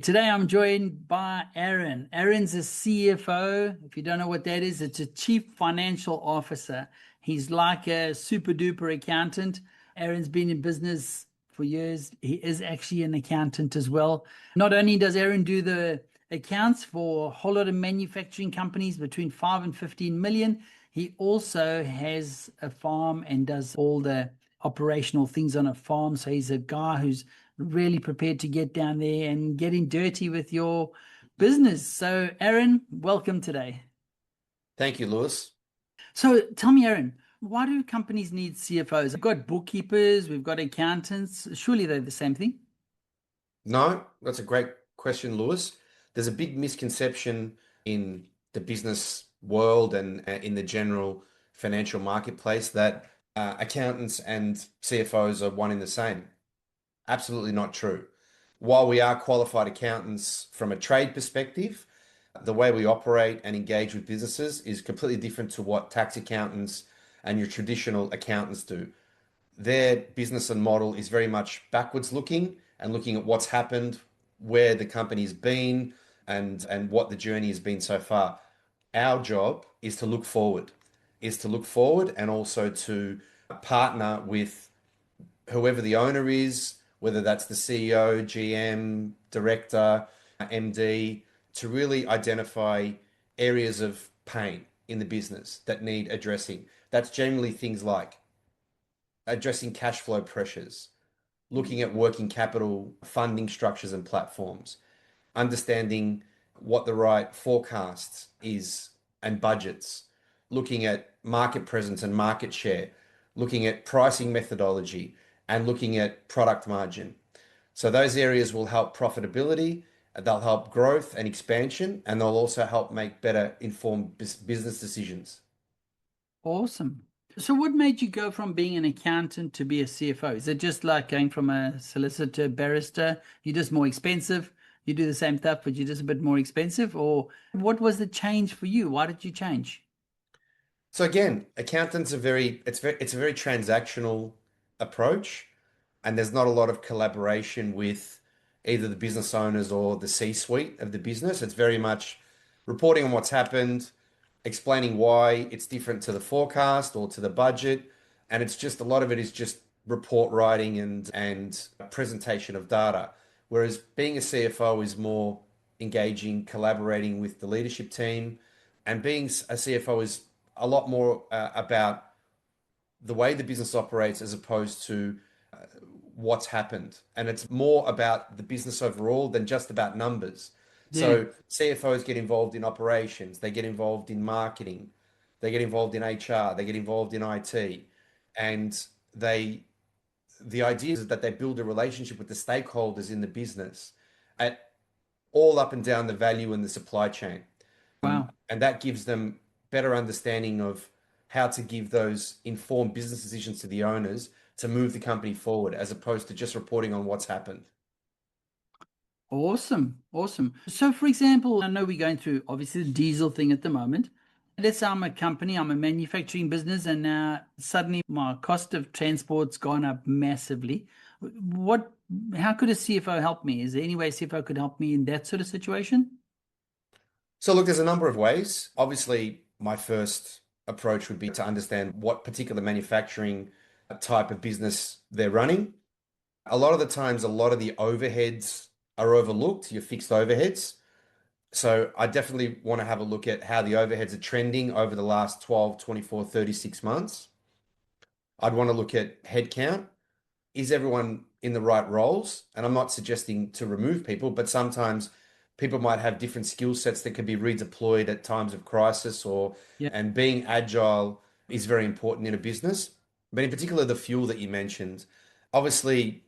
Today I'm joined by Aaron. Aaron's a CFO. If you don't know what that is, it's a Chief Financial Officer. He's like a super duper accountant. Aaron's been in business for years. He is actually an accountant as well. Not only does Aaron do the accounts for a whole lot of manufacturing companies between 5 and 15 million, he also has a farm and does all the operational things on a farm. So he's a guy who's really prepared to get down there and getting dirty with your business. So, Aaron, welcome today. Thank you, Lewis. So, tell me, Aaron, why do companies need CFOs? We've got bookkeepers, we've got accountants. Surely they're the same thing. No, that's a great question, Lewis. There's a big misconception in the business world and in the general financial marketplace that accountants and CFOs are one in the same. Absolutely not true. While we are qualified accountants from a trade perspective, the way we operate and engage with businesses is completely different to what tax accountants and your traditional accountants do. Their business and model is very much backwards looking and looking at what's happened, where the company's been, and what the journey has been so far. Our job is to look forward and also to partner with whoever the owner is, whether that's the CEO, GM, director, MD, to really identify areas of pain in the business that need addressing. That's generally things like addressing cash flow pressures, looking at working capital funding structures and platforms, understanding what the right forecasts is and budgets, looking at market presence and market share, looking at pricing methodology, and looking at product margin. So those areas will help profitability, they'll help growth and expansion, and they'll also help make better informed business decisions. Awesome. So, what made you go from being an accountant to be a CFO? Is it just like going from a solicitor, barrister? You're just more expensive. You do the same stuff, but you're just a bit more expensive? Or what was the change for you? Why did you change? So again, accountants are it's a very transactional approach, and there's not a lot of collaboration with either the business owners or the C-suite of the business. It's very much reporting on what's happened, explaining why it's different to the forecast or to the budget, and it's just a lot of it is just report writing and presentation of data. Whereas being a CFO is more engaging, collaborating with the leadership team, and being a CFO is a lot more about the way the business operates as opposed to what's happened. And it's more about the business overall than just about numbers. Yeah. So CFOs get involved in operations, they get involved in marketing, they get involved in HR, they get involved in IT, and they the idea is that they build a relationship with the stakeholders in the business at all up and down the value and the supply chain. Wow. And that gives them better understanding of how to give those informed business decisions to the owners to move the company forward, as opposed to just reporting on what's happened. Awesome. Awesome. So, for example, I know we're going through obviously the diesel thing at the moment. Let's say I'm a company, I'm a manufacturing business, and now suddenly my cost of transport's gone up massively. What, how could a CFO help me? Is there any way a CFO could help me in that sort of situation? So look, there's a number of ways. Obviously, my first approach would be to understand what particular manufacturing type of business they're running. A lot of the times, a lot of the overheads are overlooked, your fixed overheads. So I definitely want to have a look at how the overheads are trending over the last 12, 24, 36 months. I'd want to look at headcount. Is everyone in the right roles? And I'm not suggesting to remove people, but sometimes people might have different skill sets that can be redeployed at times of crisis Yeah. and being agile is very important in a business. But in particular, the fuel that you mentioned, obviously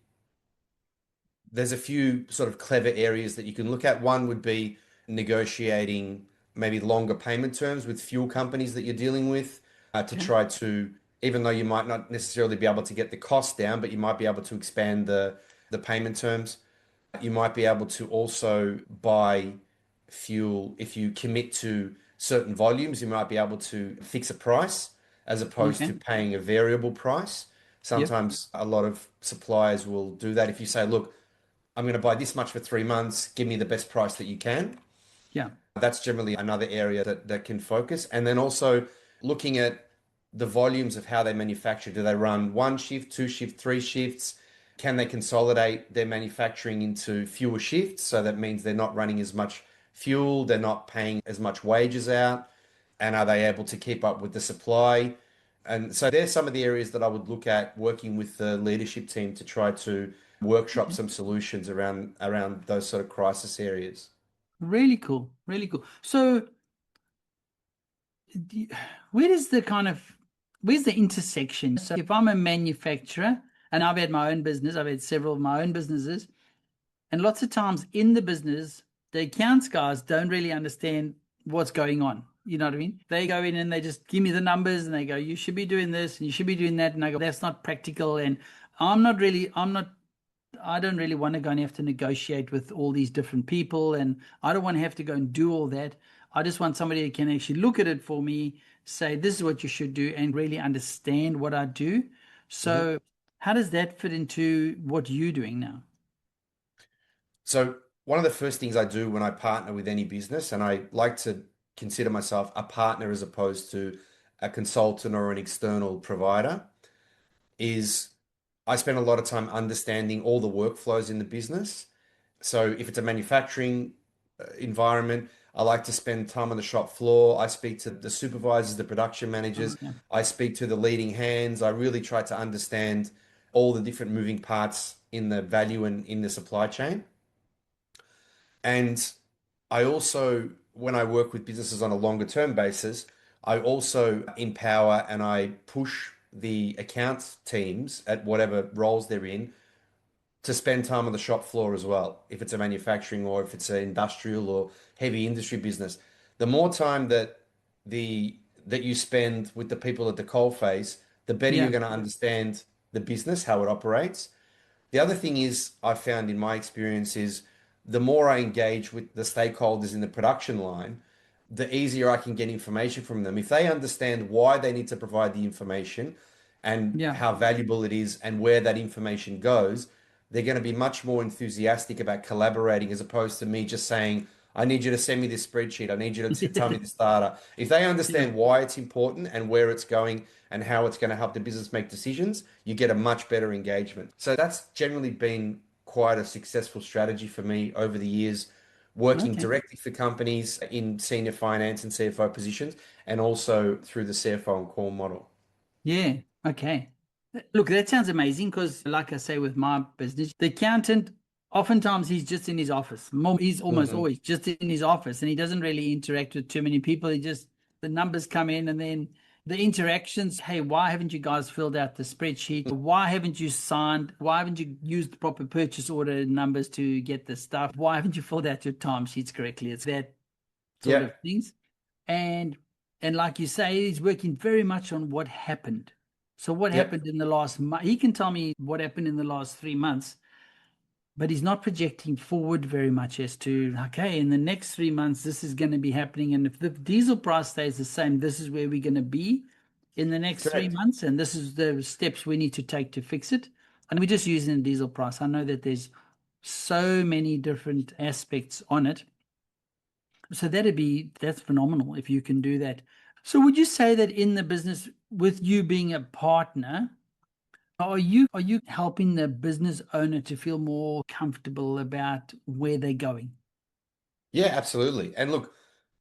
there's a few sort of clever areas that you can look at. One would be negotiating maybe longer payment terms with fuel companies that you're dealing with to Okay. try to, even though you might not necessarily be able to get the cost down, but you might be able to expand the payment terms. You might be able to also buy fuel if you commit to certain volumes. You might be able to fix a price as opposed to Okay. paying a variable price. Yep. Sometimes a lot of suppliers will do that. If you say, look, I'm going to buy this much for 3 months, give me the best price that you can. Yeah. That's generally another area that can focus. And then also looking at the volumes of how they manufacture. Do they run one shift, two shift, three shifts? Can they consolidate their manufacturing into fewer shifts? So that means they're not running as much fuel, they're not paying as much wages out, and are they able to keep up with the supply? And so there's some of the areas that I would look at working with the leadership team to try to workshop Okay. some solutions around those sort of crisis areas. Really cool. Really cool. So, do you- where does the kind of where's the intersection? So, if I'm a manufacturer and I've had my own business, I've had several of my own businesses, and lots of times in the business, the accounts guys don't really understand what's going on. You know what I mean? They go in and they just give me the numbers and they go, you should be doing this and you should be doing that. And I go, that's not practical. And I'm not, I don't really want to go and have to negotiate with all these different people. And I don't want to have to go and do all that. I just want somebody that can actually look at it for me, say, this is what you should do, and really understand what I do. Mhm. So, how does that fit into what you're doing now? So one of the first things I do when I partner with any business, and I like to consider myself a partner as opposed to a consultant or an external provider, is I spend a lot of time understanding all the workflows in the business. So if it's a manufacturing environment, I like to spend time on the shop floor. I speak to the supervisors, the production managers. Okay. I speak to the leading hands. I really try to understand all the different moving parts in the value and in the supply chain. And I also, when I work with businesses on a longer term basis, I also empower and I push the accounts teams at whatever roles they're in to spend time on the shop floor as well. If it's a manufacturing or if it's an industrial or heavy industry business, the more time the that you spend with the people at the coal face, the better you're Yeah. going to understand the business, how it operates. The other thing is, I've found in my experience is the more I engage with the stakeholders in the production line, the easier I can get information from them. If they understand why they need to provide the information and Yeah. how valuable it is and where that information goes, they're going to be much more enthusiastic about collaborating as opposed to me just saying, I need you to send me this spreadsheet. I need you to tell me this data. If they Yeah. understand why it's important and where it's going and how it's going to help the business make decisions, you get a much better engagement. So that's generally been quite a successful strategy for me over the years, working Okay. directly for companies in senior finance and CFO positions, and also through the CFO and core model. Yeah. Okay. Look, that sounds amazing because, like I say, with my business, the accountant, oftentimes he's just in his office. He's almost Mhm. always just in his office and he doesn't really interact with too many people. He just, the numbers come in and then the interactions. Hey, why haven't you guys filled out the spreadsheet? Why haven't you signed? Why haven't you used the proper purchase order numbers to get the stuff? Why haven't you filled out your timesheets correctly? It's that sort Yeah, of things. And and like you say, he's working very much on what happened. So what yep, happened in the last month? He can tell me what happened in the last 3 months, but he's not projecting forward very much as to, okay, in the next 3 months, this is going to be happening. And if the diesel price stays the same, this is where we're going to be in the next three correct. months. And this is the steps we need to take to fix it. And we're just using the diesel price. I know that there's so many different aspects on it. So that's phenomenal if you can do that. So would you say that in the business with you being a partner, are you helping the business owner to feel more comfortable about where they're going? Yeah, absolutely. And look,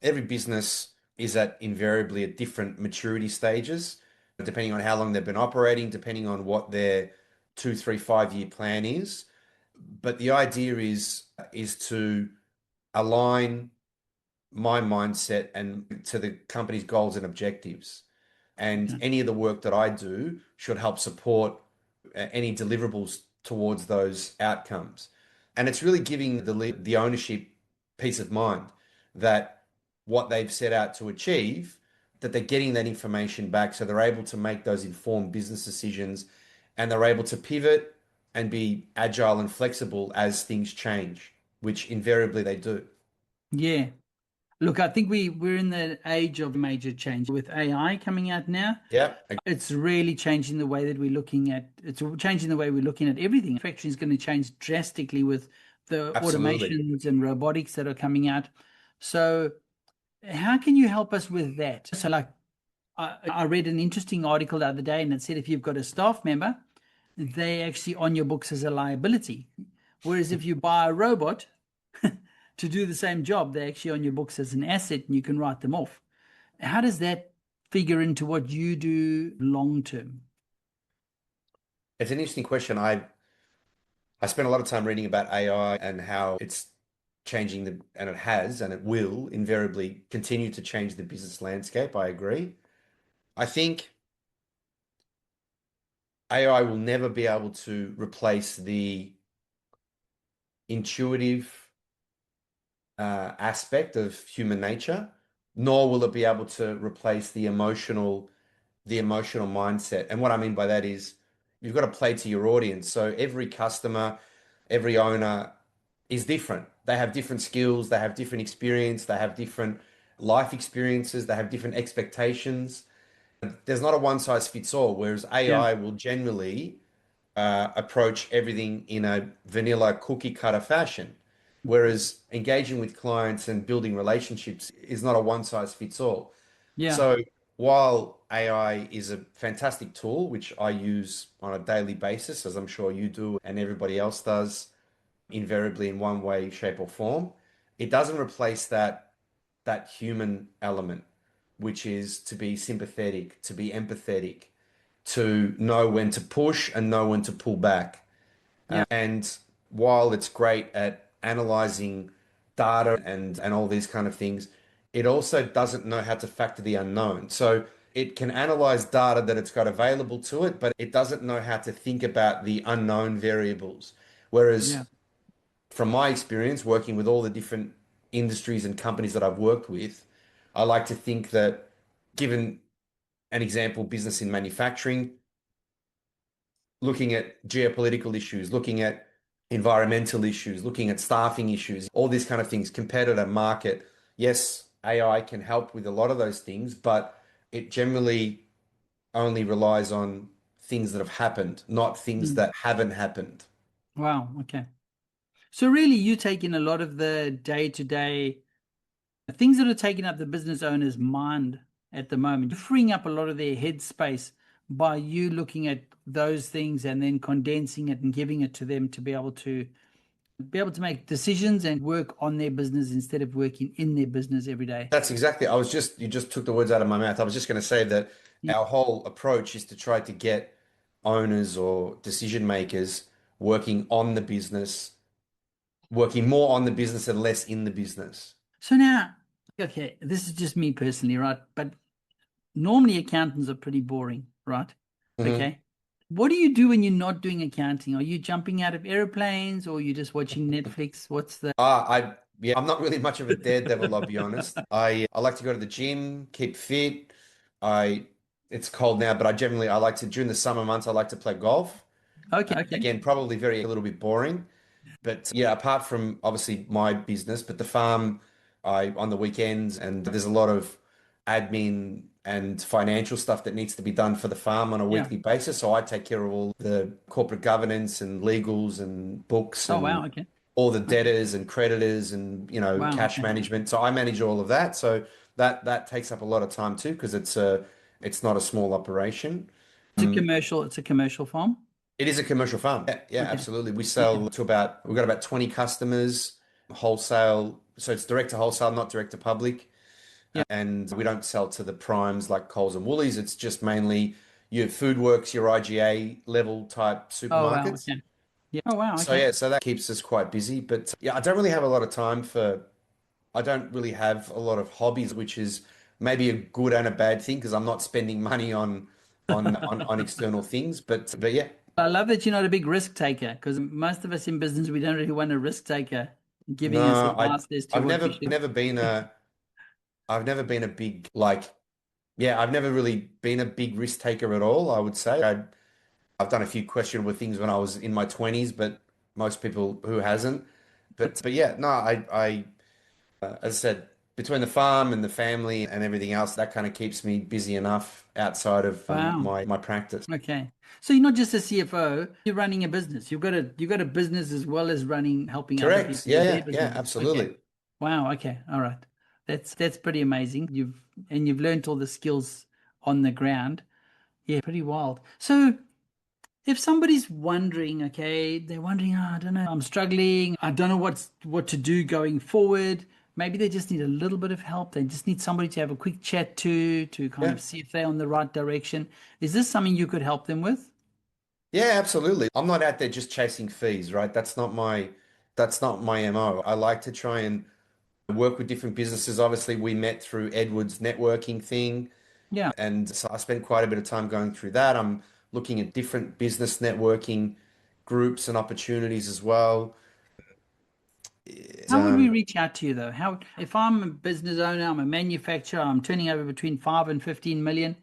every business is at invariably at different maturity stages, depending on how long they've been operating, depending on what their 2, 3, 5 year plan is. But the idea is to align my mindset and to the company's goals and objectives. And Okay. any of the work that I do should help support any deliverables towards those outcomes. And it's really giving the ownership peace of mind that what they've set out to achieve, that they're getting that information back so they're able to make those informed business decisions and they're able to pivot and be agile and flexible as things change, which invariably they do. Yeah. Look, I think we're in the age of major change with AI coming out now. Yeah, It's really changing the way that we're looking at it's changing the way we're looking at everything. Manufacturing is going to change drastically with the absolutely. automations and robotics that are coming out. So how can you help us with that? So like I read an interesting article the other day and it said if you've got a staff member, they actually on your books as a liability. Whereas if you buy a robot to do the same job, they're actually on your books as an asset and you can write them off. How does that figure into what you do long term? It's an interesting question. I spent a lot of time reading about AI and how it's changing and it has, and it will invariably continue to change the business landscape. I agree. I think AI will never be able to replace the intuitive aspect of human nature, nor will it be able to replace the emotional mindset. And what I mean by that is you've got to play to your audience. So every customer, every owner is different. They have different skills, they have different experience, they have different life experiences, they have different expectations. There's not a one size fits all, whereas Yeah, AI will generally approach everything in a vanilla cookie cutter fashion. Whereas engaging with clients and building relationships is not a one size fits all. yeah, So while AI is a fantastic tool, which I use on a daily basis, as I'm sure you do and everybody else does, invariably in one way, shape, or form, it doesn't replace that human element, which is to be sympathetic, to be empathetic, to know when to push and know when to pull back. yeah, And while it's great at analyzing data and all these kind of things, it also doesn't know how to factor the unknown. So it can analyze data that it's got available to it, but it doesn't know how to think about the unknown variables. Whereas yeah. from my experience working with all the different industries and companies that I've worked with, I like to think that given an example, business in manufacturing, looking at geopolitical issues, looking at environmental issues, looking at staffing issues, all these kind of things, competitor market. Yes, AI can help with a lot of those things, but it generally only relies on things that have happened, not things Mm. that haven't happened. Wow. Okay. So really, you take in a lot of the day-to-day things that are taking up the business owner's mind at the moment. You're freeing up a lot of their head space by you looking at those things and then condensing it and giving it to them to be able to make decisions and work on their business instead of working in their business every day. That's exactly. You just took the words out of my mouth. I was just going to say that Yeah. our whole approach is to try to get owners or decision makers working on the business, working more on the business and less in the business. So now, okay, this is just me personally, right? But normally accountants are pretty boring, right? Mhm. Okay. What do you do when you're not doing accounting? Are you jumping out of airplanes or are you just watching Netflix? What's the Yeah, I'm not really much of a daredevil, I'll be honest. I like to go to the gym, keep fit. I It's cold now, but I like to during the summer months I like to play golf. Okay, okay. Again, probably very a little bit boring. But yeah, apart from obviously my business, but the farm, I on the weekends, and there's a lot of admin and financial stuff that needs to be done for the farm on a Yeah. weekly basis. So I take care of all the corporate governance and legals and books Oh and wow, okay. all the Okay. debtors and creditors and Wow, cash okay. management. So I manage all of that. So that takes up a lot of time too because it's not a small operation. It's a commercial farm. It is a commercial farm. Yeah, yeah, Okay. absolutely. Okay. We've got about 20 customers, wholesale. So it's direct to wholesale, not direct to public. Yeah. And we don't sell to the primes like Coles and Woolies. It's just mainly your Foodworks, your IGA level type Oh wow, supermarkets. okay. Yeah. Oh wow, So okay. yeah, so that keeps us quite busy. But yeah, I don't really have a lot of hobbies, which is maybe a good and a bad thing because I'm not spending money on external things. But yeah, I love that you're not a big risk taker because most of us in business, we don't really want a risk taker giving us no, advice as to what we should. I've never been a big yeah, I've never really been a big risk taker at all, I would say. I've done a few questionable things when I was in my 20s, but most people who hasn't. But yeah, no, as I said, between the farm and the family and everything else, that kind of keeps me busy enough outside of Wow. my practice. Okay. So you're not just a CFO, you're running a business. You've got a business as well as helping other Correct. people with their Yeah, businesses. Okay. absolutely. Wow. Okay. All right. That's pretty amazing. You've learned all the skills on the ground. Yeah, pretty wild. So if somebody's wondering, okay, they're wondering, oh, I don't know, I'm struggling, I don't know what to do going forward. Maybe they just need a little bit of help. They just need somebody to have a quick chat to kind Yeah. of see if they're on the right direction. Is this something you could help them with? Yeah, absolutely. I'm not out there just chasing fees, right? That's not my MO. I like to try and work with different businesses. Obviously, we met through Edward's networking thing, Yeah. and so I spent quite a bit of time going through that. I'm looking at different business networking groups and opportunities as well. How would we reach out to you though? How, if I'm a business owner, I'm a manufacturer, I'm turning over between 5 and 15 million,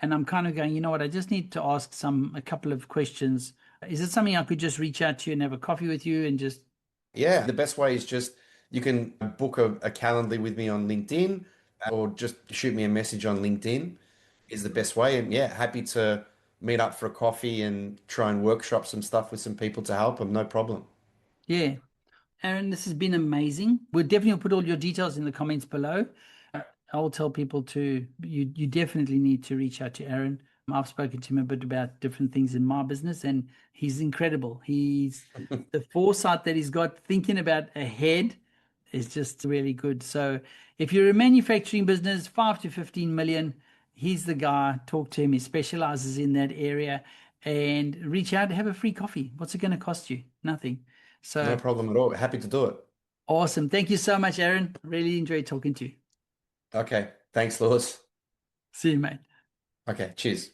and I'm kind of going, you know what, I just need to ask a couple of questions. Is it something I could just reach out to you and have a coffee with you and just, Yeah, the best way is just you can book a Calendly with me on LinkedIn or just shoot me a message on LinkedIn is the best way. And yeah, happy to meet up for a coffee and try and workshop some stuff with some people to help them. No problem. yeah. Aaron, this has been amazing. We'll definitely put all your details in the comments below. I will tell people you definitely need to reach out to Aaron. I've spoken to him a bit about different things in my business, and he's incredible. The foresight that he's got thinking about ahead is just really good. So if you're a manufacturing business, 5 to 15 million, he's the guy. Talk to him. He specializes in that area, and reach out, have a free coffee. What's it going to cost you? Nothing. No So problem at all. Happy to do it. awesome. Thank you so much, Aaron. Really enjoyed talking to you. Okay. Thanks, Lewis. See you, mate. Okay. Cheers.